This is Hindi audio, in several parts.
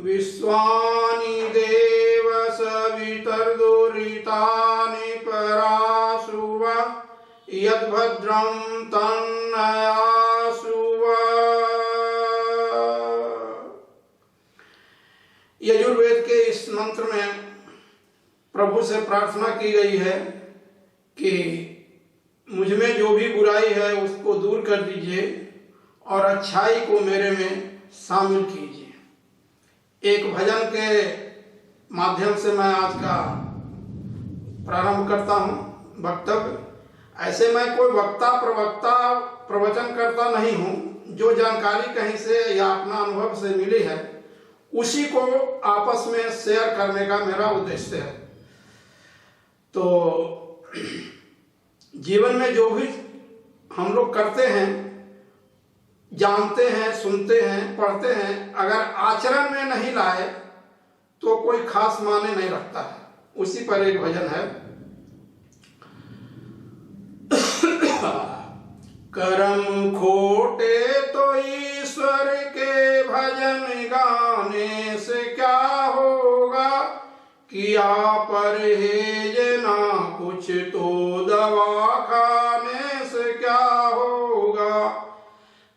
विश्वानि देव सवितर्दुरितानि पराशुव यद्भद्रं तन्नयाशुव। यजुर्वेद के इस मंत्र में प्रभु से प्रार्थना की गई है कि मुझ में जो भी बुराई है उसको दूर कर दीजिए और अच्छाई को मेरे में शामिल कीजिए। एक भजन के माध्यम से मैं आज का प्रारंभ करता हूँ वक्तव्य। ऐसे मैं कोई वक्ता प्रवक्ता प्रवचन करता नहीं हूँ। जो जानकारी कहीं से या अपना अनुभव से मिली है उसी को आपस में शेयर करने का मेरा उद्देश्य है। तो जीवन में जो भी हम लोग करते हैं, जानते हैं, सुनते हैं, पढ़ते हैं, अगर आचरण में नहीं लाए तो कोई खास माने नहीं रखता है। उसी पर एक भजन है। कर्म खोटे तो ईश्वर के भजन गाने से क्या होगा, किया परहेज ना कुछ तो दवा खाने से क्या होगा।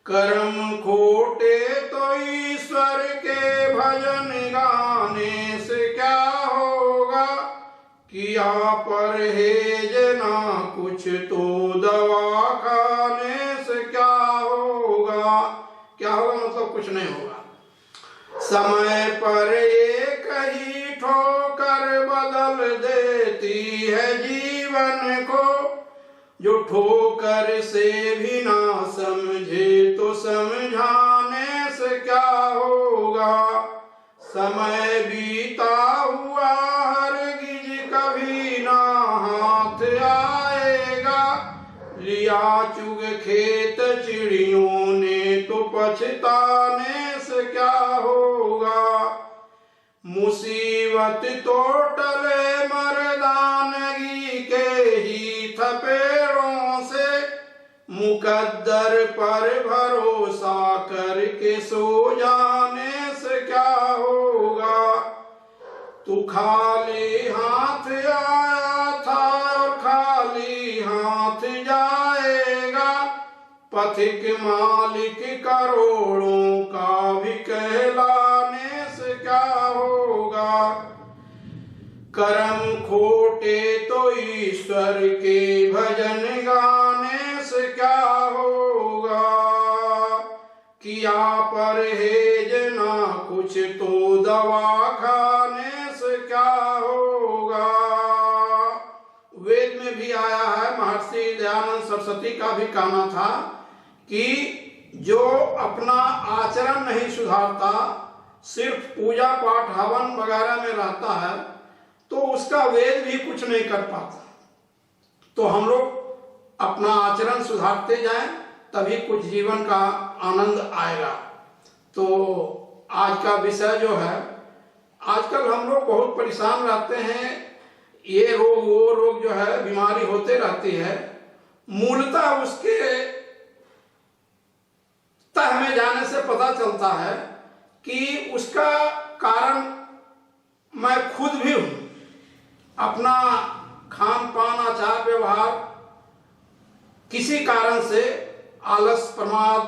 कर्म खोटे तो ईश्वर के भजन गाने से क्या होगा, किया परहेज ना कुछ तो दवा खाने से क्या होगा। क्या होगा मतलब कुछ नहीं होगा। समय पर एक ही ठोकर बदल देती है जीवन को, जो ठोकर से भी ना समझे तो समझाने से क्या होगा। समय बीता हुआ हरगिज कभी ना हाथ आएगा, लिया चुग खेत चिड़ियों ने तो पछताने से क्या होगा। मुसीबत तो टले मर्दानगी के ही थपेड़ों से, मुकद्दर पर भरोसा करके सो जाने से क्या होगा। तू खाली हाथ आया था और खाली हाथ जाएगा, पथिक मालिक करोड़ों का भी कहलाने से क्या होगा। कर्म खोटे तो ईश्वर के भजन गाने से क्या होगा, किया परहेज ना कुछ तो दवा खाने से क्या होगा। वेद में भी आया है, महर्षि दयानंद सरस्वती का भी कहना था कि जो अपना आचरण नहीं सुधारता, सिर्फ पूजा पाठ हवन वगैरह में रहता है, तो उसका वेद भी कुछ नहीं कर पाता। तो हम लोग अपना आचरण सुधारते जाएं, तभी कुछ जीवन का आनंद आएगा। तो आज का विषय जो है, आजकल हम लोग बहुत परेशान रहते हैं। ये रोग वो रोग जो है, बीमारी होते रहती है। मूलतः उसके तह में जाने से पता चलता है कि उसका कारण मैं खुद भी हूँ। अपना खान पान आचार व्यवहार किसी कारण से आलस प्रमाद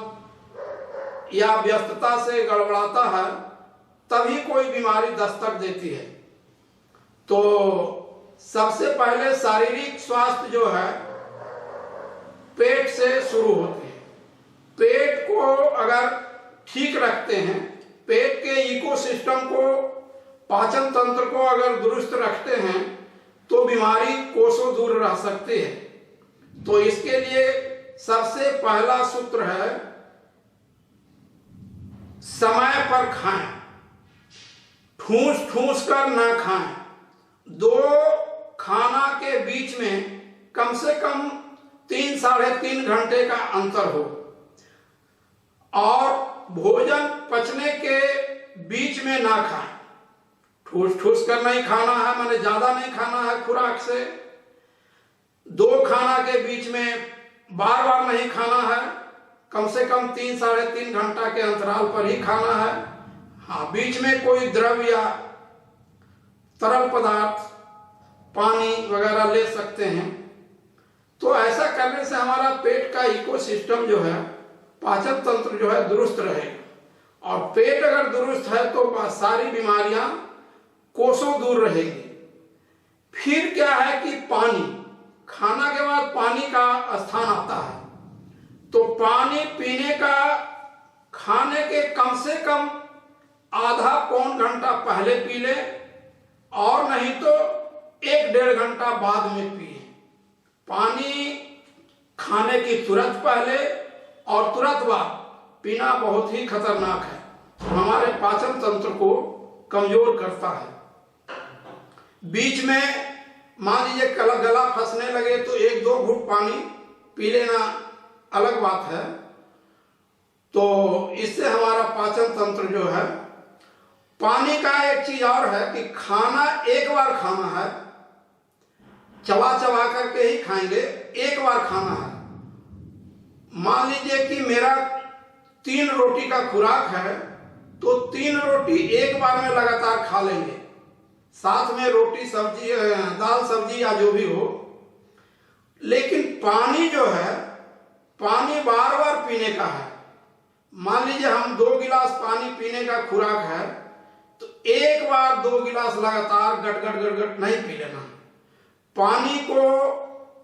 या व्यस्तता से गड़बड़ाता है, तभी कोई बीमारी दस्तक देती है। तो सबसे पहले शारीरिक स्वास्थ्य जो है पेट से शुरू होती है। पेट को अगर ठीक रखते हैं, पेट के इकोसिस्टम को पाचन तंत्र को अगर दुरुस्त रखते हैं तो बीमारी कोसों दूर रह सकती है। तो इसके लिए सबसे पहला सूत्र है समय पर खाएं, ठूस ठूस कर ना खाएं। दो खाना के बीच में कम से कम 3-3.5 घंटे का अंतर हो और भोजन पचने के बीच में ना खाएं। ठूस ठूस कर नहीं खाना है, माने ज्यादा नहीं खाना है खुराक से। दो खाना के बीच में बार बार नहीं खाना है, कम से कम 3-3.5 घंटा के अंतराल पर ही खाना है। हाँ, बीच में कोई द्रव्य या तरल पदार्थ पानी वगैरह ले सकते हैं। तो ऐसा करने से हमारा पेट का इकोसिस्टम जो है, पाचन तंत्र जो है दुरुस्त रहेगा। और पेट अगर दुरुस्त है तो सारी बीमारियां कोसों दूर रहेगी। फिर क्या है कि पानी, खाना के बाद पानी का स्थान आता है। तो पानी पीने का खाने के कम से कम आधा पौन घंटा पहले पी ले और नहीं तो 1-1.5 घंटा बाद में पिए। पानी खाने की तुरंत पहले और तुरंत बाद पीना बहुत ही खतरनाक है, हमारे पाचन तंत्र को कमजोर करता है। बीच में मान लीजिए गला फंसने लगे तो 1-2 घूंट पानी पी लेना अलग बात है। तो इससे हमारा पाचन तंत्र जो है, पानी का एक चीज और है कि खाना एक बार खाना है, चबा चबा करके ही खाएंगे, एक बार खाना है। मान लीजिए कि मेरा 3 रोटी का खुराक है तो 3 रोटी एक बार में लगातार खा लेंगे, साथ में रोटी सब्जी दाल सब्जी या जो भी हो। लेकिन पानी जो है, पानी बार बार पीने का है। मान लीजिए हम 2 गिलास पानी पीने का खुराक है तो एक बार 2 गिलास लगातार गट गट गट गट नहीं पी लेना। पानी को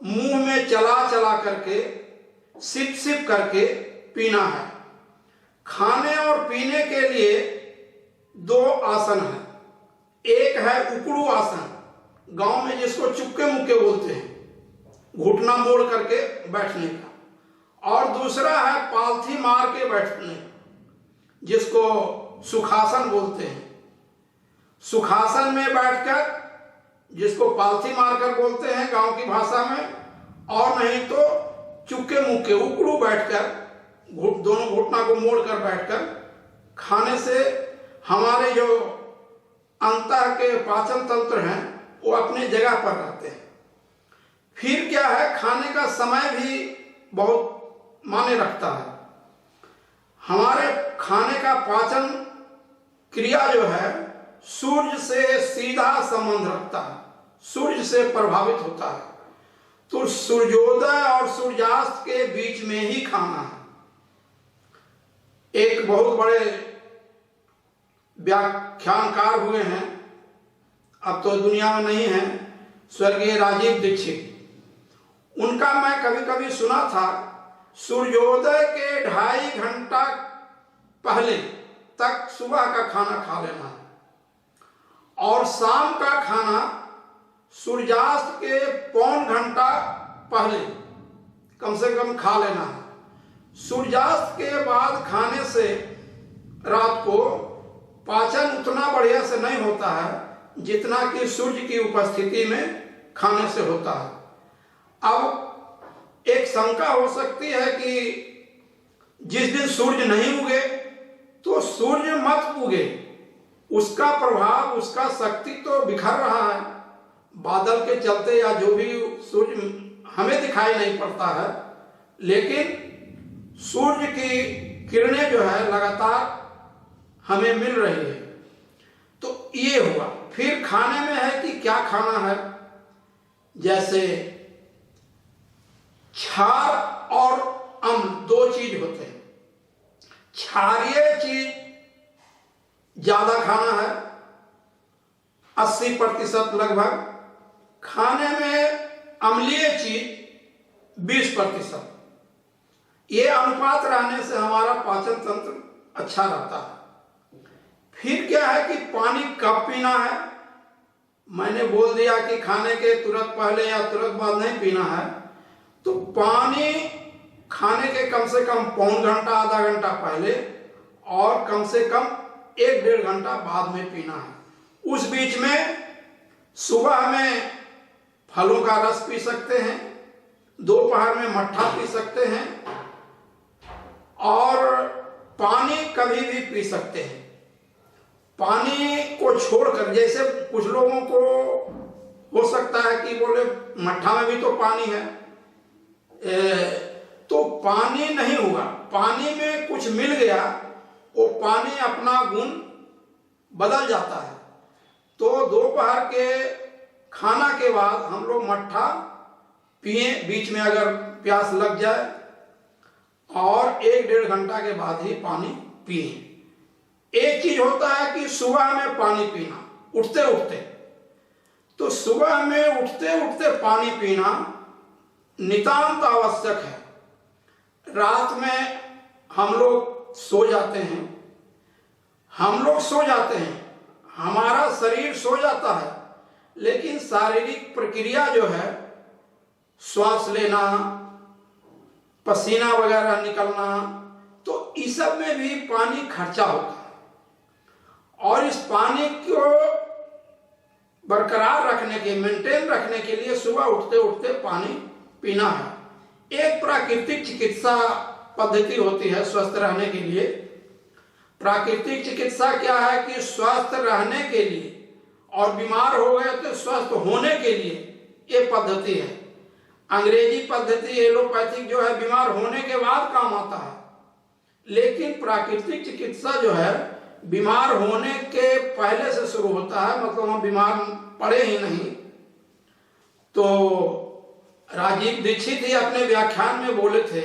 मुंह में चला चला करके सिप सिप करके पीना है। खाने और पीने के लिए 2 आसन है। एक है उकड़ू आसन, गांव में जिसको चुपके मुक्के बोलते हैं, घुटना मोड़ करके बैठने का। और दूसरा है पालथी मार के बैठने, जिसको सुखासन बोलते हैं। सुखासन में बैठकर, जिसको पालथी मारकर बोलते हैं गांव की भाषा में, और नहीं तो चुपके मुक्के उकड़ू बैठकर, दोनों घुटना को मोड़कर बैठकर खाने से हमारे जो अंतः के पाचन तंत्र हैं वो अपने जगह पर रहते हैं। फिर क्या है, खाने का समय भी बहुत मायने रखता है। हमारे खाने का पाचन क्रिया जो है सूर्य से सीधा संबंध रखता है, सूर्य से प्रभावित होता है। तो सूर्योदय और सूर्यास्त के बीच में ही खाना है। एक बहुत बड़े व्याख्यानकार हुए हैं, अब तो दुनिया में नहीं है, स्वर्गीय राजीव दीक्षित। उनका मैं कभी कभी सुना था, सूर्योदय के 2.5 घंटा पहले तक सुबह का खाना खा लेना है और शाम का खाना सूर्यास्त के पौन घंटा पहले कम से कम खा लेना है। सूर्यास्त के बाद खाने से रात को पाचन उतना बढ़िया से नहीं होता है जितना कि सूर्य की उपस्थिति में खाने से होता है। अब एक शंका हो सकती है कि जिस दिन सूर्य नहीं उगे तो सूर्य मत उगे, उसका प्रभाव, उसका शक्ति तो बिखर रहा है बादल के चलते या जो भी, सूर्य हमें दिखाई नहीं पड़ता है, लेकिन सूर्य की किरणें जो है लगातार हमें मिल रही है। तो ये हुआ। फिर खाने में है कि क्या खाना है, जैसे क्षार और अम्ल 2 चीज होते हैं। क्षारीय चीज ज्यादा खाना है, 80% लगभग। खाने में अम्लीय चीज 20%। ये अनुपात रहने से हमारा पाचन तंत्र अच्छा रहता है। फिर क्या है कि पानी कब पीना है। मैंने बोल दिया कि खाने के तुरंत पहले या तुरंत बाद नहीं पीना है। तो पानी खाने के कम से कम पौन घंटा आधा घंटा पहले और कम से कम 1-1.5 घंटा बाद में पीना है। उस बीच में सुबह में फलों का रस पी सकते हैं, दोपहर में मट्ठा पी सकते हैं और पानी कभी भी पी सकते हैं। पानी को छोड़कर, जैसे कुछ लोगों को हो सकता है कि बोले मट्ठा में भी तो पानी है, तो पानी नहीं होगा। पानी में कुछ मिल गया, वो पानी अपना गुण बदल जाता है। तो दोपहर के खाना के बाद हम लोग मट्ठा पिए, बीच में अगर प्यास लग जाए, और 1-1.5 घंटा के बाद ही पानी पिए। एक चीज होता है कि सुबह में पानी पीना उठते उठते, तो सुबह में उठते उठते पानी पीना नितांत आवश्यक है। रात में हम लोग सो जाते हैं, हमारा शरीर सो जाता है, लेकिन शारीरिक प्रक्रिया जो है, श्वास लेना, पसीना वगैरह निकलना, तो इस सब में भी पानी खर्चा होता है। और इस पानी को बरकरार रखने के, मेंटेन रखने के लिए सुबह उठते उठते पानी पीना है। एक प्राकृतिक चिकित्सा पद्धति होती है स्वस्थ रहने के लिए। प्राकृतिक चिकित्सा क्या है कि स्वस्थ रहने के लिए और बीमार हो गए तो स्वस्थ होने के लिए ये पद्धति है। अंग्रेजी पद्धति एलोपैथिक जो है बीमार होने के बाद काम आता है, लेकिन प्राकृतिक चिकित्सा जो है बीमार होने के पहले से शुरू होता है, मतलब हम बीमार पड़े ही नहीं। तो राजीव दीक्षित ही अपने व्याख्यान में बोले थे,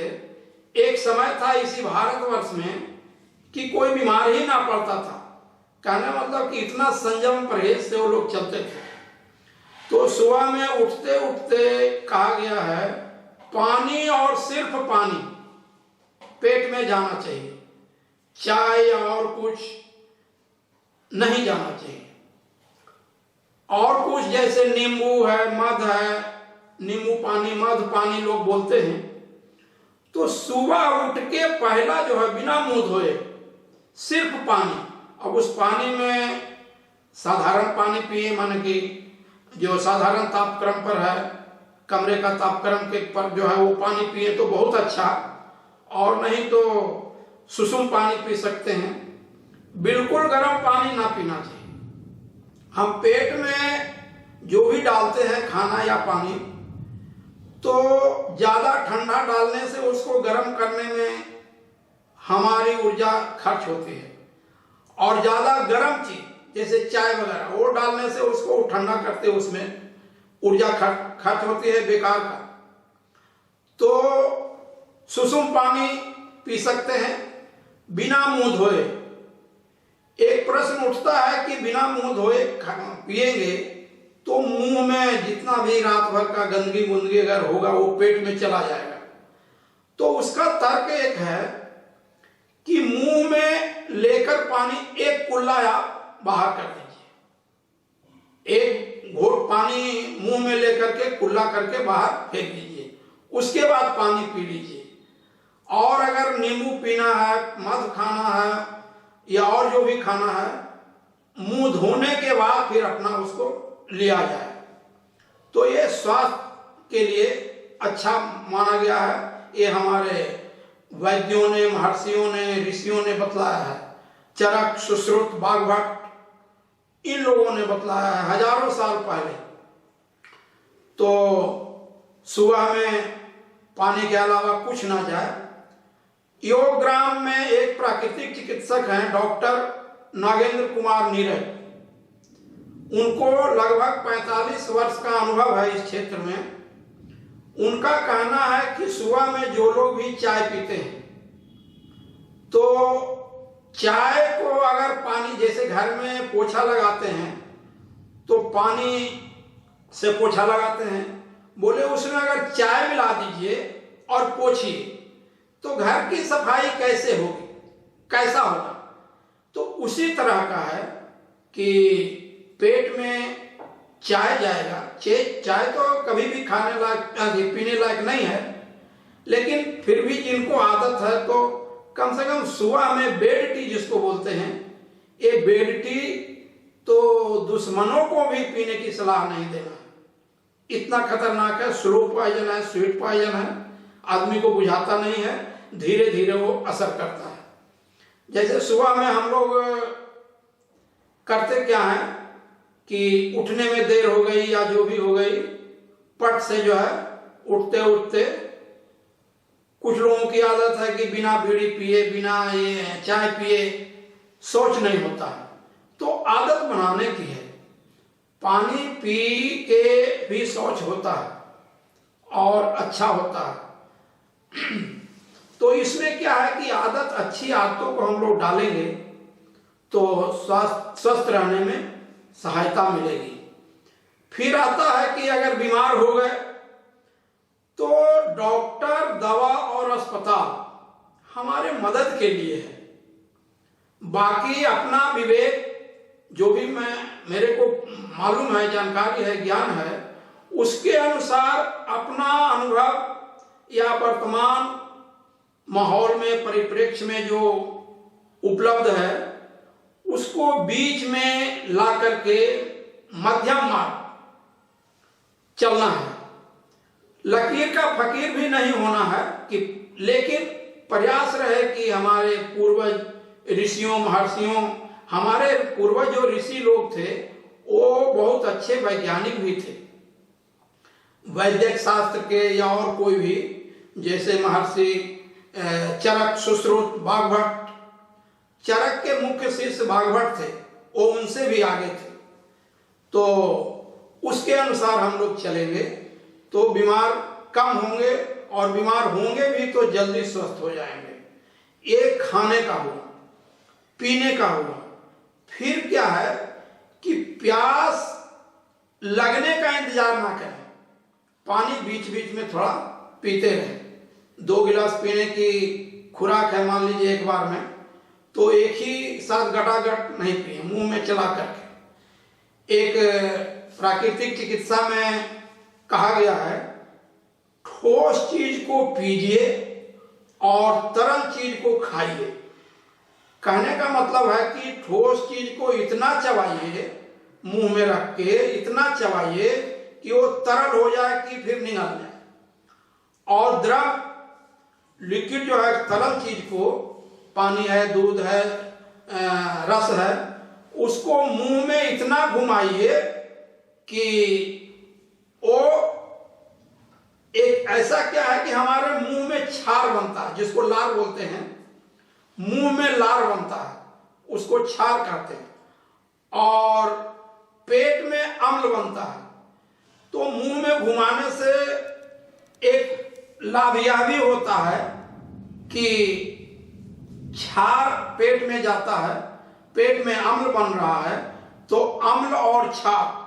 एक समय था इसी भारतवर्ष में कि कोई बीमार ही ना पड़ता था। कहने मतलब कि इतना संयम परहेज से वो लोग चलते थे। तो सुबह में उठते उठते कहा गया है पानी और सिर्फ पानी पेट में जाना चाहिए, चाय और कुछ नहीं जाना चाहिए। और कुछ जैसे नींबू है, मध है, नींबू पानी, मध पानी लोग बोलते हैं। तो सुबह उठ के पहला जो है बिना मुंह धोए सिर्फ पानी। अब उस पानी में साधारण पानी पिए, माने कि जो साधारण तापक्रम पर है, कमरे का तापक्रम के पर जो है वो पानी पिए तो बहुत अच्छा, और नहीं तो सुसुम पानी पी सकते हैं। बिल्कुल गर्म पानी ना पीना चाहिए। हम पेट में जो भी डालते हैं खाना या पानी, तो ज्यादा ठंडा डालने से उसको गर्म करने में हमारी ऊर्जा खर्च होती है, और ज्यादा गर्म चीज जैसे चाय वगैरह वो डालने से उसको ठंडा करते उसमें ऊर्जा खर्च होती है बेकार का। तो सुसुम पानी पी सकते हैं बिना मुंह धोए। एक प्रश्न उठता है कि बिना मुंह धोए पिएंगे तो मुंह में जितना भी रात भर का गंदगी गुंदगी अगर होगा वो पेट में चला जाएगा। तो उसका तर्क एक है कि मुंह में लेकर पानी एक कुल्ला आप बाहर कर दीजिए, एक घोट पानी मुंह में लेकर के कुल्ला करके बाहर फेंक दीजिए, उसके बाद पानी पी लीजिए। और अगर नींबू पीना है, मध खाना है या और जो भी खाना है, मुंह धोने के बाद फिर अपना उसको लिया जाए। तो ये स्वास्थ्य के लिए अच्छा माना गया है। ये हमारे वैद्यों ने, महर्षियों ने, ऋषियों ने बतलाया है। चरक, सुश्रुत, बागभट्ट इन लोगों ने बतलाया है हजारों साल पहले। तो सुबह में पानी के अलावा कुछ ना जाए। योगग्राम में एक प्राकृतिक चिकित्सक हैं डॉक्टर नागेंद्र कुमार नीरज। उनको लगभग 45 वर्ष का अनुभव है इस क्षेत्र में। उनका कहना है कि सुबह में जो लोग भी चाय पीते हैं, तो चाय को अगर पानी, जैसे घर में पोछा लगाते हैं तो पानी से पोछा लगाते हैं, बोले उसमें अगर चाय मिला दीजिए और पोछिए तो घर की सफाई कैसे होगी, कैसा होगा। तो उसी तरह का है कि पेट में चाय जाएगा। चाय तो कभी भी खाने लायक पीने लायक नहीं है, लेकिन फिर भी जिनको आदत है तो कम से कम सुबह में बेड टी जिसको बोलते हैं, ये बेड टी तो दुश्मनों को भी पीने की सलाह नहीं देना। इतना खतरनाक है, स्लो पॉइजन है, स्वीट पॉइजन है, आदमी को बुझाता नहीं है, धीरे धीरे वो असर करता है। जैसे सुबह में हम लोग करते क्या है कि उठने में देर हो गई या जो भी हो गई, पट से जो है उठते उठते कुछ लोगों की आदत है कि बिना बीड़ी पिए, बिना ये चाय पिए शौच नहीं होता है। तो आदत बनाने की है, पानी पी के भी शौच होता है और अच्छा होता है। तो इसमें क्या है कि आदत, अच्छी आदतों को हम लोग डालेंगे तो स्वस्थ रहने में सहायता मिलेगी। फिर आता है कि अगर बीमार हो गए तो डॉक्टर, दवा और अस्पताल हमारे मदद के लिए है। बाकी अपना विवेक, जो भी मेरे को मालूम है, जानकारी है, ज्ञान है, उसके अनुसार अपना अनुभव या वर्तमान माहौल में, परिप्रेक्ष्य में जो उपलब्ध है उसको बीच में ला करके मध्यम मार्ग चलना है। लकीर का फकीर भी नहीं होना है कि, लेकिन प्रयास रहे कि हमारे पूर्वज ऋषियों, महर्षियों, हमारे पूर्वज जो ऋषि लोग थे वो बहुत अच्छे वैज्ञानिक भी थे। वैदिक शास्त्र के या और कोई भी, जैसे महर्षि चरक, सुश्रुत, बागभट्ट। चरक के मुख्य शिष्य बागभट्ट थे, वो उनसे भी आगे थे। तो उसके अनुसार हम लोग चलेंगे तो बीमार कम होंगे, और बीमार होंगे भी तो जल्दी स्वस्थ हो जाएंगे। एक खाने का हुआ, पीने का हुआ। फिर क्या है कि प्यास लगने का इंतजार ना करें, पानी बीच बीच में थोड़ा पीते रहें। 2 गिलास पीने की खुराक है मान लीजिए एक बार में, तो एक ही साथ गटागट नहीं पिए, मुंह में चला करके। एक प्राकृतिक चिकित्सा में कहा गया है, ठोस चीज को पीजिए और तरल चीज को खाइए। कहने का मतलब है कि ठोस चीज को इतना चबाइए, मुंह में रख के इतना चबाइए कि वो तरल हो जाए कि फिर निगल जाए, और द्रव लिक्विड जो है तरल चीज को, पानी है, दूध है, रस है, उसको मुंह में इतना घुमाइए कि वो एक ऐसा क्या है कि हमारे मुंह में छार बनता है, जिसको लार बोलते हैं। मुंह में लार बनता है, उसको छार कहते हैं। और पेट में अम्ल बनता है। तो मुंह में घुमाने से एक लाभ यह भी होता है कि छार पेट में जाता है, पेट में अम्ल बन रहा है, तो अम्ल और छार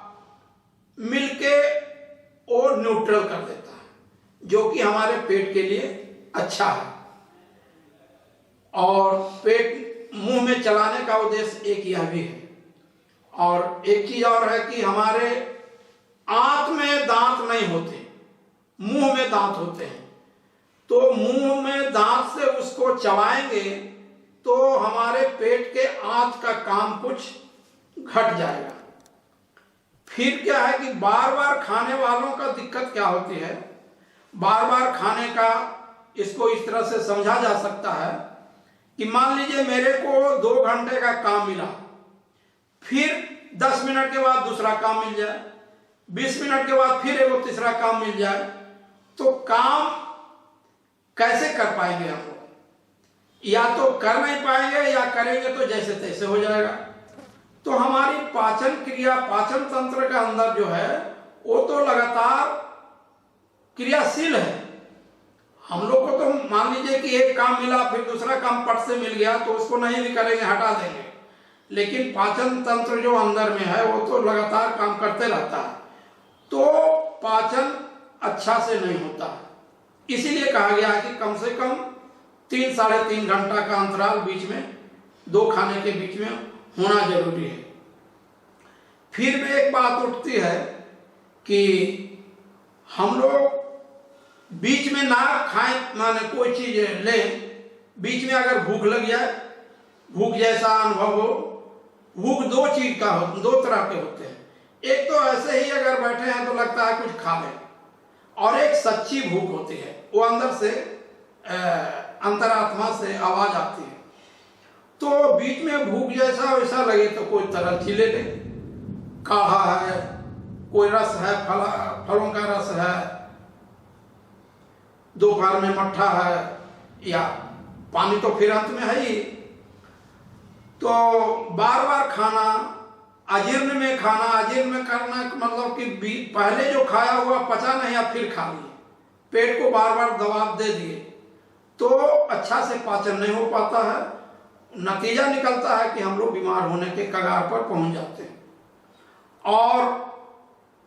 मिलके और न्यूट्रल कर देता है, जो कि हमारे पेट के लिए अच्छा है। और पेट मुंह में चलाने का उद्देश्य एक यह भी है। और एक चीज और है कि हमारे आंत में दांत नहीं होते, मुंह में दांत होते हैं। तो मुंह में दांत से उसको चबाएंगे तो हमारे पेट के आंत का काम कुछ घट जाएगा। फिर क्या है कि बार बार खाने वालों का दिक्कत क्या होती है, बार बार खाने का, इसको इस तरह से समझा जा सकता है कि मान लीजिए मेरे को 2 घंटे का काम मिला, फिर 10 मिनट के बाद दूसरा काम मिल जाए, 20 मिनट के बाद फिर एक तीसरा काम मिल जाए, तो काम कैसे कर पाएंगे हम लोग? या तो कर नहीं पाएंगे, या करेंगे तो जैसे तैसे हो जाएगा। तो हमारी पाचन क्रिया, पाचन तंत्र का अंदर जो है वो तो लगातार क्रियाशील है। हम लोग को तो मान लीजिए कि एक काम मिला, फिर दूसरा काम पट से मिल गया, तो उसको नहीं भी करेंगे, हटा देंगे। लेकिन पाचन तंत्र जो अंदर में है वो तो लगातार काम करते रहता है, तो पाचन अच्छा से नहीं होता है। इसीलिए कहा गया है कि कम से कम 3 साढ़े 3 घंटा का अंतराल बीच में दो खाने के बीच में होना जरूरी है। फिर भी एक बात उठती है कि हम लोग बीच में ना खाएं, माने कोई चीज लें, बीच में अगर भूख लग जाए, भूख जैसा अनुभव हो, भूख दो चीज का हो, दो तरह के होते हैं। एक तो ऐसे ही अगर बैठे हैं तो लगता है कुछ खा लें, और एक सच्ची भूख होती है, वो अंदर से अंतरात्मा से आवाज आती है। तो बीच में भूख जैसा वैसा लगे तो कोई तरल चीज ले ले, काढ़ा है, कोई रस है, फलों का रस है, दोपहर में मट्ठा है, या पानी तो फिर अंत में है ही। तो बार बार खाना, अजीर्ण में खाना, अजीर्ण में करना मतलब कि पहले जो खाया हुआ पचा नहीं, अब फिर खा लिए, पेट को बार बार दबाव दे दिए, तो अच्छा से पाचन नहीं हो पाता है। नतीजा निकलता है कि हम लोग बीमार होने के कगार पर पहुंच जाते हैं। और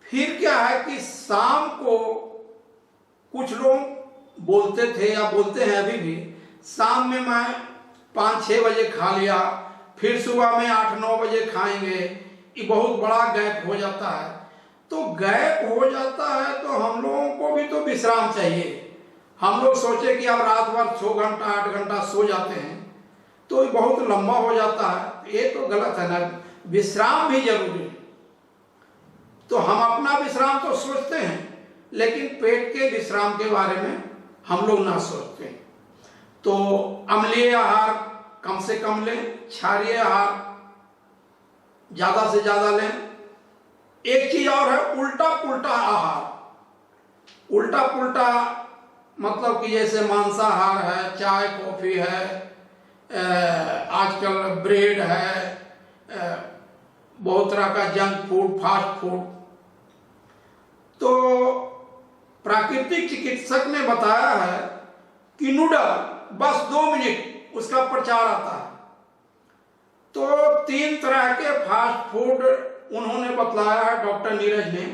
फिर क्या है कि शाम को कुछ लोग बोलते थे या बोलते हैं अभी भी, शाम में मैं 5-6 बजे खा लिया, फिर सुबह में 8-9 बजे खाएंगे, ये बहुत बड़ा गैप हो जाता है। तो गैप हो जाता है तो हम लोगों को भी तो विश्राम चाहिए। हम लोग सोचे कि अब रात भर 6 घंटा 8 घंटा सो जाते हैं तो ये बहुत लंबा हो जाता है, ये तो गलत है ना। विश्राम भी जरूरी है। तो हम अपना विश्राम तो सोचते हैं, लेकिन पेट के विश्राम के बारे में हम लोग ना सोचते हैं। तो अम्लीय आहार कम से कम लें, क्षारीय आहार ज्यादा से ज्यादा लें। एक चीज और है, उल्टा पुल्टा आहार। उल्टा पुल्टा मतलब कि जैसे मांसाहार है, चाय कॉफी है, आजकल ब्रेड है, बहुत तरह का जंक फूड, फास्ट फूड। तो प्राकृतिक चिकित्सक ने बताया है कि नूडल बस 2 मिनट उसका प्रचार आता है। तो 3 तरह के फास्ट फूड उन्होंने बतलाया है, डॉक्टर नीरज ने,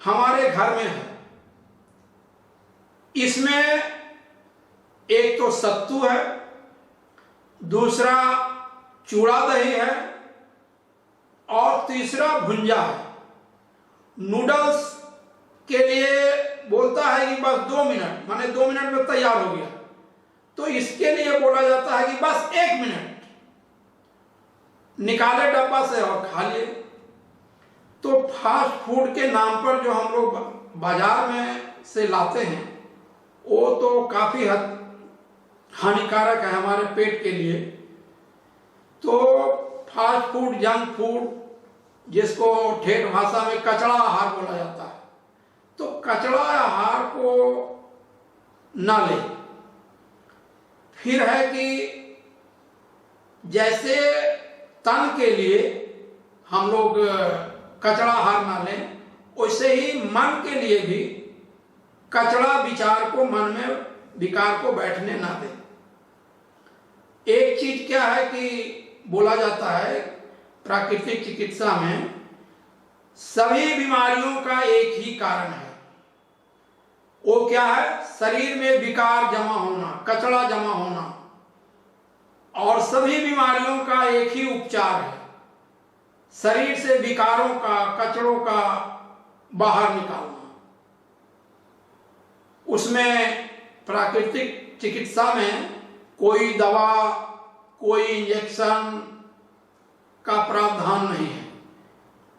हमारे घर में है। इसमें एक तो सत्तू है, दूसरा चूड़ा दही है, और तीसरा भुंजा है। नूडल्स के लिए बोलता है कि बस 2 मिनट, माने 2 मिनट में तैयार हो गया। तो इसके लिए बोला जाता है कि बस 1 मिनट, निकाले डब्बा से और खा लिए। तो फास्ट फूड के नाम पर जो हम लोग बाजार में से लाते हैं, वो तो काफी हद हानिकारक है हमारे पेट के लिए। तो फास्ट फूड, जंक फूड, जिसको ठेठ भाषा में कचड़ा आहार बोला जाता है, तो कचड़ा आहार को ना ले। फिर है कि जैसे तन के लिए हम लोग कचड़ा आहार ना लें, वैसे ही मन के लिए भी कचड़ा विचार को, मन में विकार को बैठने ना दें। एक चीज क्या है कि बोला जाता है प्राकृतिक चिकित्सा में, सभी बीमारियों का एक ही कारण है। वो क्या है? शरीर में विकार जमा होना, कचड़ा जमा होना। और सभी बीमारियों का एक ही उपचार है, शरीर से विकारों का, कचड़ों का बाहर निकालना। उसमें प्राकृतिक चिकित्सा में कोई दवा, कोई इंजेक्शन का प्रावधान नहीं है।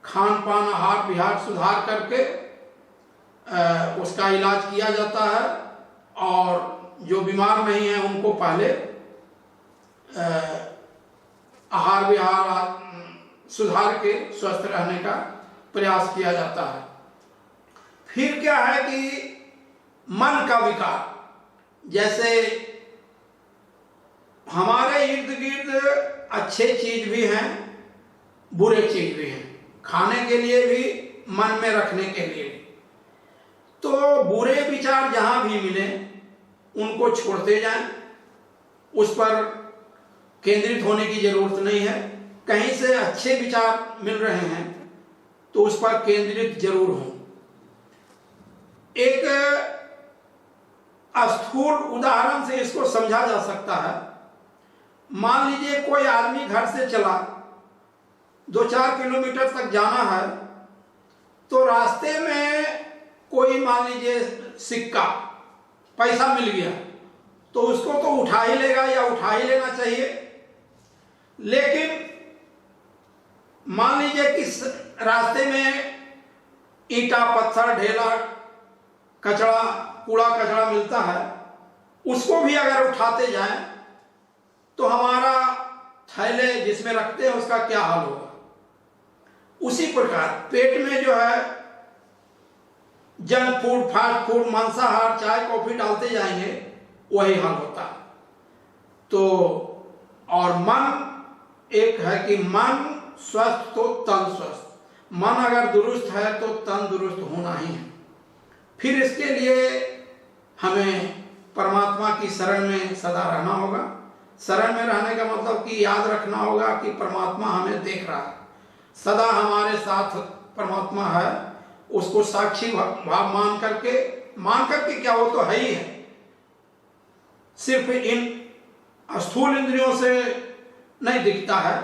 खान पान, आहार विहार सुधार करके उसका इलाज किया जाता है, और जो बीमार नहीं है उनको पहले आहार विहार सुधार के स्वस्थ रहने का प्रयास किया जाता है। फिर क्या है कि मन का विकार, जैसे हमारे इर्द गिर्द अच्छे चीज भी हैं, बुरे चीज भी हैं, खाने के लिए भी, मन में रखने के लिए भी। तो बुरे विचार जहां भी मिले उनको छोड़ते जाएं, उस पर केंद्रित होने की जरूरत नहीं है। कहीं से अच्छे विचार मिल रहे हैं तो उस पर केंद्रित जरूर हों। एक स्थूल उदाहरण से इसको समझा जा सकता है मान लीजिए कोई आदमी घर से चला, 2-4 किलोमीटर तक जाना है, तो रास्ते में कोई मान लीजिए सिक्का पैसा मिल गया तो उसको तो उठा ही लेगा या उठा ही लेना चाहिए। लेकिन मान लीजिए कि रास्ते में ईंटा, पत्थर, ढेला, कचरा, कूड़ा कचरा मिलता है, उसको भी अगर उठाते जाएं तो हमारा थैले जिसमें रखते हैं उसका क्या हाल होगा। उसी प्रकार पेट में जो है जंक फूड, फास्ट फूड, मांसाहार, चाय कॉफी डालते जाएंगे, वही हाल होता है। तो और मन एक है कि मन स्वस्थ तो तन स्वस्थ, मन अगर दुरुस्त है तो तन दुरुस्त होना ही है। फिर इसके लिए हमें परमात्मा की शरण में सदा रहना होगा। शरण में रहने का मतलब कि याद रखना होगा कि परमात्मा हमें देख रहा है, सदा हमारे साथ परमात्मा है। उसको साक्षी भाव मान करके क्या, वो तो है ही है, सिर्फ इन स्थूल इंद्रियों से नहीं दिखता है,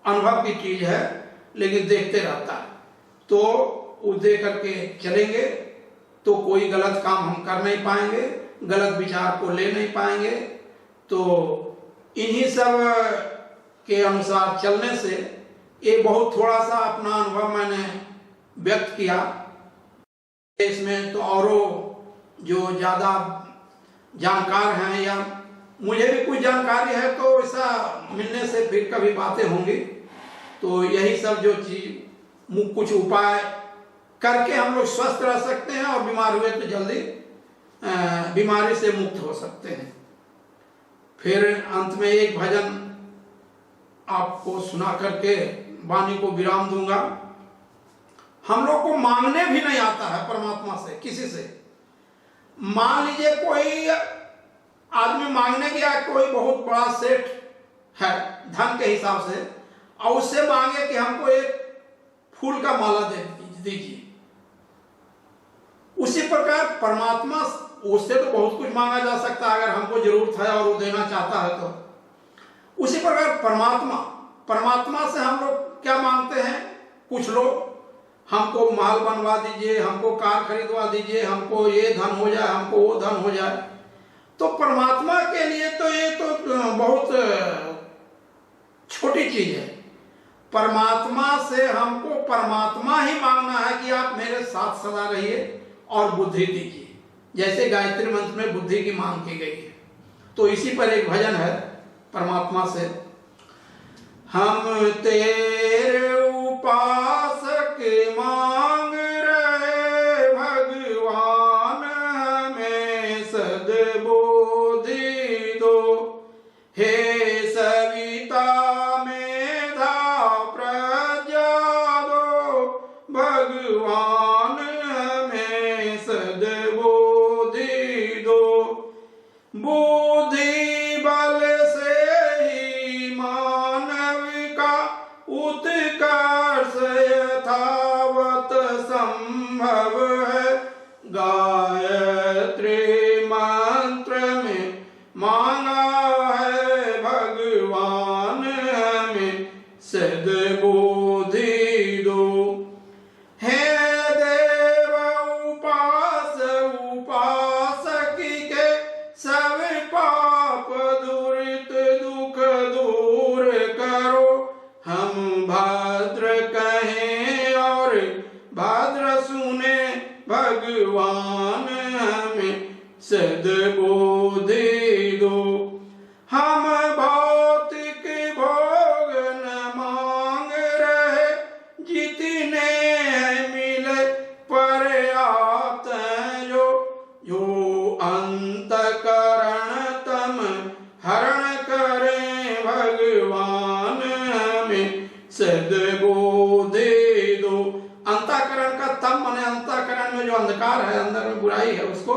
अनुभव की चीज है, लेकिन देखते रहता है। तो वो देख करके चलेंगे तो कोई गलत काम हम कर नहीं पाएंगे, गलत विचार को ले नहीं पाएंगे। तो इन्हीं सब के अनुसार चलने से ये बहुत थोड़ा सा अपना अनुभव मैंने व्यक्त किया। इसमें तो औरों जो ज़्यादा जानकार हैं या मुझे भी कुछ जानकारी है तो ऐसा मिलने से फिर कभी बातें होंगी। तो यही सब जो चीज कुछ उपाय करके हम लोग स्वस्थ रह सकते हैं और बीमार हुए तो जल्दी बीमारी से मुक्त हो सकते हैं। फिर अंत में एक भजन आपको सुना करके वाणी को विराम दूंगा। हम लोग को मांगने भी नहीं आता है परमात्मा से, किसी से। मान लीजिए कोई आदमी मांगने गया, कोई बहुत बड़ा सेठ है धन के हिसाब से, और उससे मांगे कि हमको एक फूल का माला दे दीजिए। उसी प्रकार परमात्मा, उससे तो बहुत कुछ मांगा जा सकता है अगर हमको जरूरत है और वो देना चाहता है तो। उसी प्रकार परमात्मा से हम लोग क्या मांगते हैं। कुछ लोग हमको महल बनवा दीजिए, हमको कार खरीदवा दीजिए, हमको ये धन हो जाए, हमको वो धन हो जाए। तो परमात्मा के लिए तो ये तो बहुत छोटी चीज है। परमात्मा से हमको परमात्मा ही मांगना है कि आप मेरे साथ सदा रहिए और बुद्धि दीजिए, जैसे गायत्री मंत्र में बुद्धि की मांग की गई है। तो इसी पर एक भजन है परमात्मा से। हम तेरे उपासक मांग रहे भगवान, हमें सद्बुद्धि दो। हे सविता मेधा प्रज्ञा दो, भगवान हमें सद्बुद्धि दो। बुद्धि बल से ही मानव का उत्कर्ष यथावत संभव है। गायत्री मंत्र में मांगा है भगवान, हमें सद्बुद्धि दो। हे देव उपासक के सब पाप दुरित दुख दूर करो। हम भद्र कहें और भद्र सुने, भगवान हमें सद्बुद्धि दो। हम भौतिक भोग न मांग रहे, जितने मिले पर्याप्त जो अंतकरण तम हरण करें, भगवान हमें सद्बुद्धि दो। अंतःकरण का तम माने अंतःकरण में जो अंधकार है, अंदर में बुराई है, उसको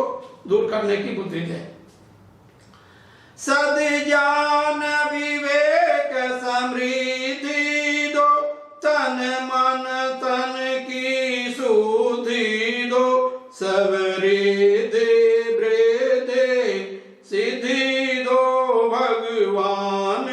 दूर करने की बुद्धि दे। सद्ज्ञान विवेक समृद्धि दो, तन मन तन की शुद्धि दो। सब रिद्धि वृद्धि सिद्धि दो, भगवान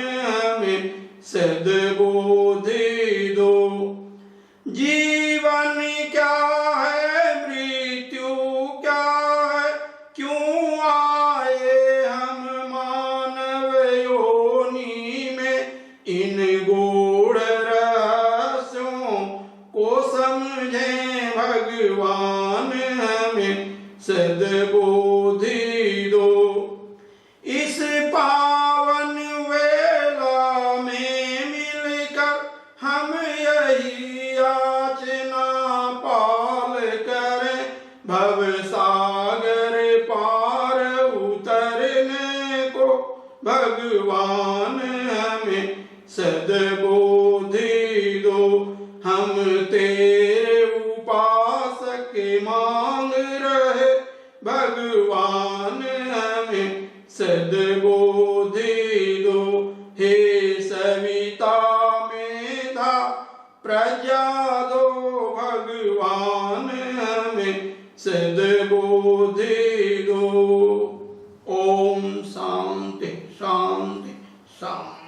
वो समझे भगवान हमें सद्बुद्धि दो। इस पावन वेला में मिलकर हम यही याचना पाल करें, भव सागर पार उतरने को भगवान हमें सद्बुद्धि दो। हम तेरे उपासक मांग रहे, भगवान हमें सद्बुद्धि दो। हे सविता मेधा प्रजा दो, भगवान हमें सद्बुद्धि दो। ओम शांति शांति शांति।